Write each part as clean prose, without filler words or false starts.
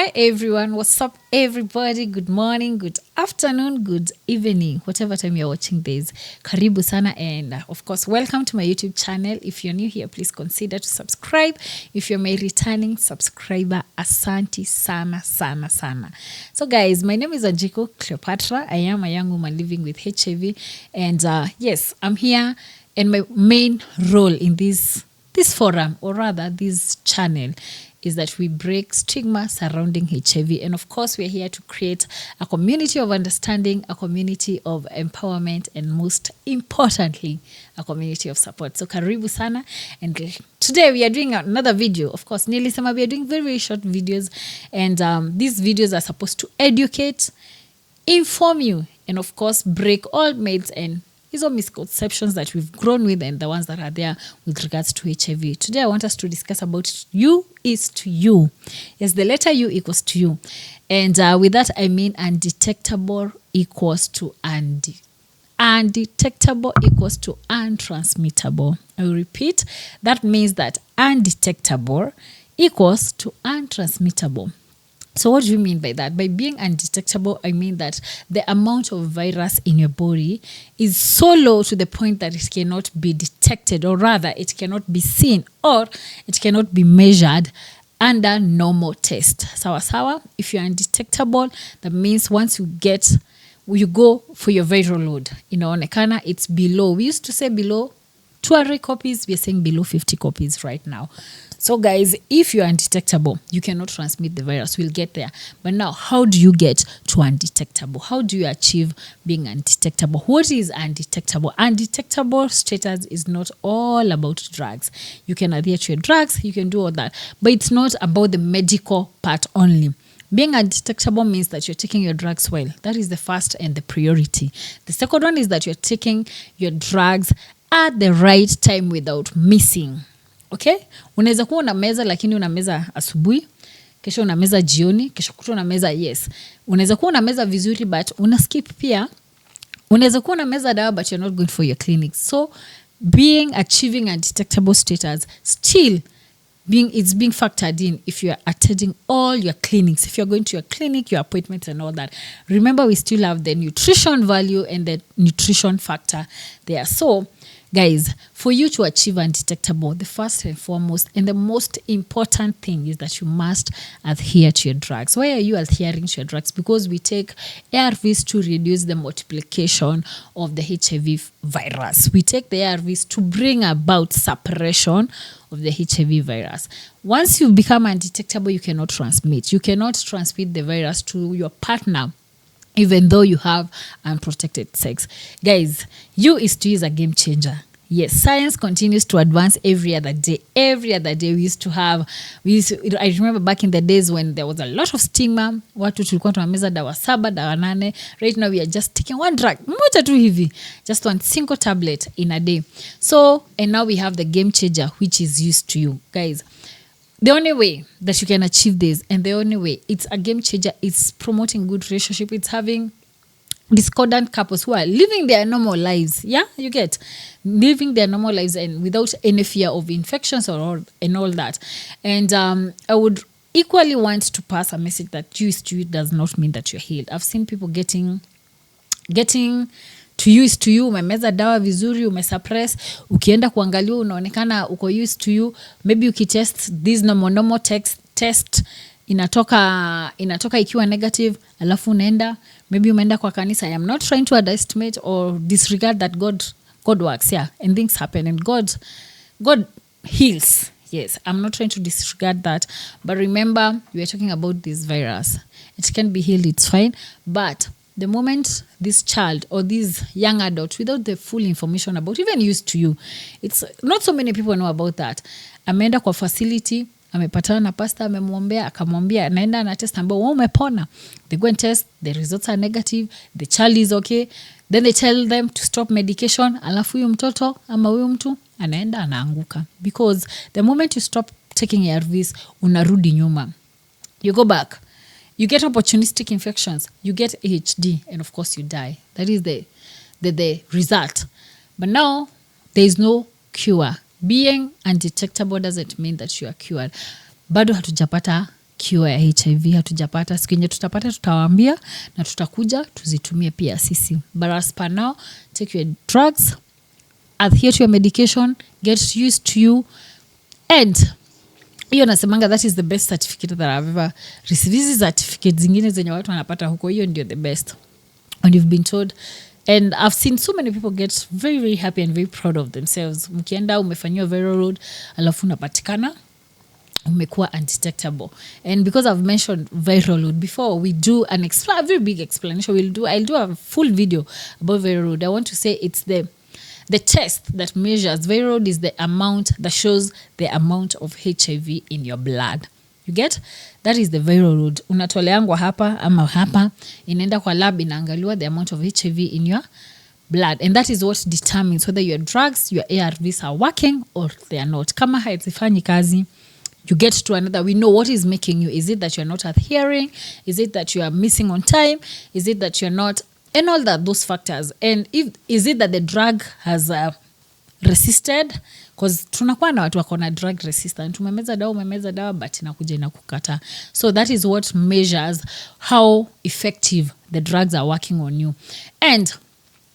Hi everyone, what's up everybody? Good morning, good afternoon, good evening, whatever time you're watching this. Karibu sana, and of course welcome to my YouTube channel. If you're new here, please consider to subscribe. If you're my returning subscriber, asanti sana sana sana. So guys, my name is Ajiko Cleopatra. I am a young woman living with HIV, and yes, I'm here, and my main role in this forum, or rather this channel, is that we break stigma surrounding HIV. And of course, we're here to create a community of understanding, a community of empowerment, and most importantly, a community of support. So karibu sana. And today we are doing another video. Of course, nilisema we are doing very, very short videos. And these videos are supposed to educate, inform you, and of course, break all myths and these are misconceptions that we've grown with and the ones that are there with regards to HIV. Today, I want us to discuss about U is to you. Yes, the letter U equals to you. And with that, I mean undetectable equals to undetectable equals to untransmittable. I will repeat. That means that undetectable equals to untransmittable. So what do you mean by that? By being undetectable, I mean that the amount of virus in your body is so low to the point that it cannot be detected, or rather it cannot be seen, or it cannot be measured under normal test. Sawa. If you're undetectable, that means once you go for your viral load, inaonekana it's below. We used to say below 200 copies. We are saying below 50 copies right now. So guys, if you're undetectable, you cannot transmit the virus. We'll get there. But now, how do you get to undetectable? How do you achieve being undetectable? What is undetectable? Undetectable status is not all about drugs. You can adhere to your drugs, you can do all that. But it's not about the medical part only. Being undetectable means that you're taking your drugs well. That is the first and the priority. The second one is that you're taking your drugs at the right time without missing. Okay? Unaweza kuwa unameza lakini unameza asubuhi, kesho unameza jioni, kesho kutwa unameza yes. Unaweza kuwa unameza vizuri but unaskip pia. Unaweza kuwa unameza dawa but you're not going for your clinic. So achieving undetectable status still it's being factored in if you are attending all your clinics, if you're going to your clinic, your appointments and all that. Remember, we still have the nutrition value and the nutrition factor there. So guys, for you to achieve undetectable, the first and foremost and the most important thing is that you must adhere to your drugs. Why are you adhering to your drugs? Because we take ARVs to reduce the multiplication of the HIV virus. We take the ARVs to bring about suppression of the HIV virus. Once you become undetectable, you cannot transmit. You cannot transmit the virus to your partner, even though you have unprotected sex. Guys, U is to use a game changer. Yes, science continues to advance every other day. Every other day I remember back in the days when there was a lot of stigma. Watu tulikuwa tunameza dawa 7, dawa 8. Right now we are just taking one drug, moja tu hivi, just one single tablet in a day. So, and now we have the game changer, which is used to you. Guys, the only way that you can achieve this, and the only way it's a game changer, is promoting good relationship. It's having discordant couples who are living their normal lives. Yeah, you get living their normal lives and without any fear of infections and all that. And I would equally want to pass a message that use to you does not mean that you're healed. I've seen people getting to use to you, umemeza dawa vizuri, umesuppress, ukienda kuangalia unaonekana uko used to you. Maybe ukitest this normal test inatoka ikiwa negative, alafu maybe umeenda kwa kanisa. I am not trying to underestimate or disregard that God works, yeah, and things happen and God heals. Yes, I'm not trying to disregard that, but remember, we are talking about this virus. It can be healed, it's fine, but the moment this child or this young adult, without the full information about, even used to you, it's not so many people know about that. Ameenda kwa facility, amepatana na pastor, amemwombea, akamwambia naenda na test ambayo wewe umepona. They go and test, the results are negative, the child is okay. Then they tell them to stop medication, alafu huyu mtoto ama huyu mtu anaenda anaanguka. Because the moment you stop taking ARVs, unarudi nyuma. You go back. You get opportunistic infections, you get AHD, and of course you die. That is the result. But now, there is no cure. Being undetectable doesn't mean that you are cured. Bado hatujapata cure ya HIV hatujapata. Siku yenye tutapata tutawaambia na tutakuja tuzitumie pia sisi. But as per now, take your drugs, adhere to your medication, get used to you, and hiyo nasemanga that is the best certificate that I've ever received. Hizi certificates zingine zenye watu wanapata huko, hiyo ndio the best. And you've been told, and I've seen so many people get very, very happy and very proud of themselves. Mkienda umefanyiwa viral load, alafu unapatikana umekuwa undetectable. And because I've mentioned viral load before, we do a very big explanation. I'll do a full video about viral load. I want to say it's the test that measures viral load is the amount that shows the amount of HIV in your blood. You get? That is the viral load. Unatoleangwa hapa ama hapa, inaenda kwa lab, inaangaliwa the amount of HIV in your blood. And that is what determines whether your drugs, your ARVs are working or they are not. Kama haifanyi kazi, you get to another. We know what is making you. Is it that you're not adhering? Is it that you are missing on time? Is it that you're not? And all that, those factors. And is it that the drug has resisted? Because tunakuwa na watu wako na drug resistant. Umemeza dawa but inakuja inakukata. So that is what measures how effective the drugs are working on you. And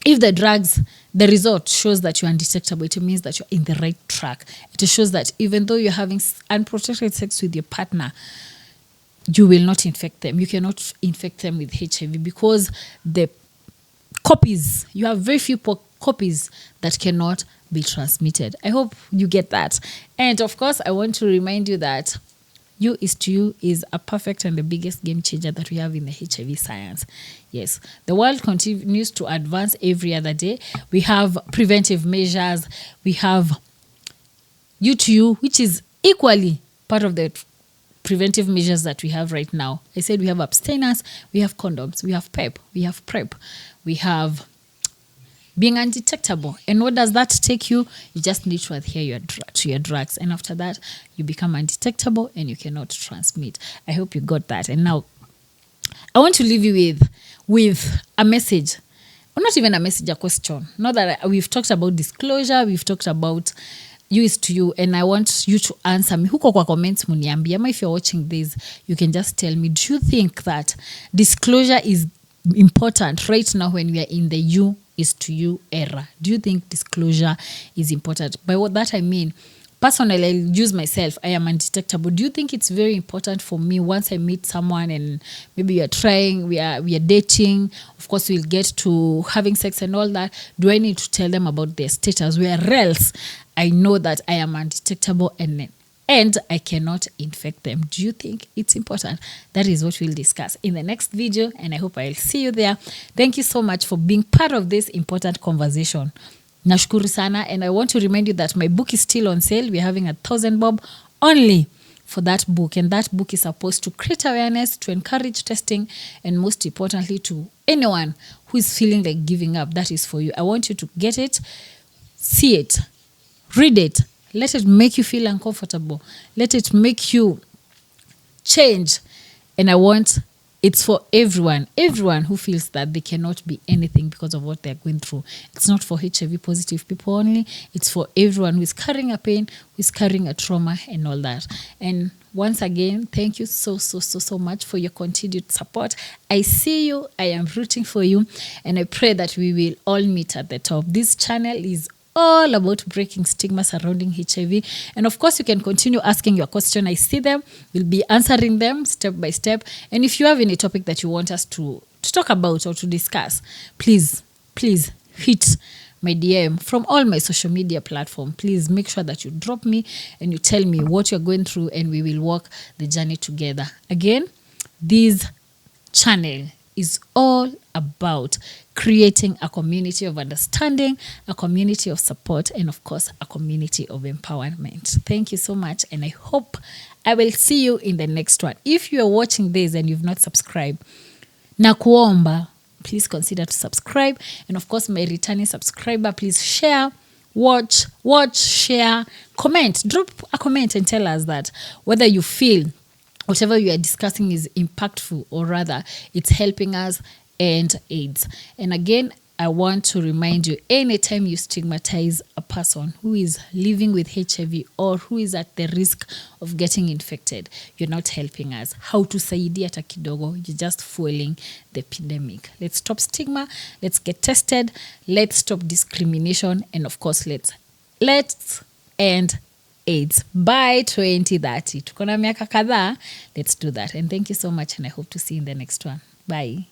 if the result shows that you're undetectable, it means that you're in the right track. It shows that even though you're having unprotected sex with your partner, you will not infect them. You cannot infect them with HIV because the copies, you have very few copies that cannot be transmitted. I hope you get that. And of course, I want to remind you that You is to You is a perfect and the biggest game changer that we have in the HIV science. Yes, the world continues to advance every other day. We have preventive measures. We have You to You, which is equally part of the preventive measures that we have right now. I said we have abstinence, we have condoms, we have PEP, we have PrEP, we have being undetectable. And what does that take you? You just need to adhere to your drugs. And after that, you become undetectable and you cannot transmit. I hope you got that. And now, I want to leave you with a message. Or not even a message, a question. Not that we've talked about disclosure, we've talked about You is to You, and I want you to answer me. Huko kwa comments muniambia. If you're watching this, you can just tell me, do you think that disclosure is important right now when we are in the You is to You era? Do you think disclosure is important? By what that I mean, personally, I'll use myself. I am undetectable. Do you think it's very important for me once I meet someone and maybe you're trying, we are dating, of course we'll get to having sex and all that. Do I need to tell them about their status? Where else I know that I am undetectable and I cannot infect them? Do you think it's important? That is what we'll discuss in the next video, and I hope I'll see you there. Thank you so much for being part of this important conversation. Nashukuru sana, and I want to remind you that my book is still on sale. We're having 1,000 bob only for that book, and that book is supposed to create awareness, to encourage testing, and most importantly to anyone who is feeling like giving up. That is for you. I want you to get it, see it, read it. Let it make you feel uncomfortable. Let it make you change. And it's for everyone who feels that they cannot be anything because of what they're going through. It's not for HIV positive people only. It's for everyone who is carrying a pain, who is carrying a trauma and all that. And once again, thank you so much for your continued support. I see you. I am rooting for you. And I pray that we will all meet at the top. This channel is all about breaking stigma surrounding HIV. And of course, you can continue asking your question. I see them. We'll be answering them step by step. And if you have any topic that you want us to talk about or to discuss, please hit my DM from all my social media platforms. Please make sure that you drop me and you tell me what you're going through, and we will walk the journey together. Again, this channel is all about creating a community of understanding, a community of support, and of course, a community of empowerment. Thank you so much, and I hope I will see you in the next one. If you are watching this and you've not subscribed, nakuomba, please consider to subscribe. And of course, my returning subscriber, please share, watch, share, comment. Drop a comment and tell us that whether you feel whatever you are discussing is impactful, or rather it's helping us end AIDS. And again, I want to remind you, anytime you stigmatize a person who is living with HIV or who is at the risk of getting infected, you're not helping us. How to saidia hata kidogo, you're just fueling the pandemic. Let's stop stigma, let's get tested, let's stop discrimination, and of course, let's end AIDS by 2030. Tuko na miaka kadhaa, let's do that. And thank you so much, and I hope to see you in the next one. Bye.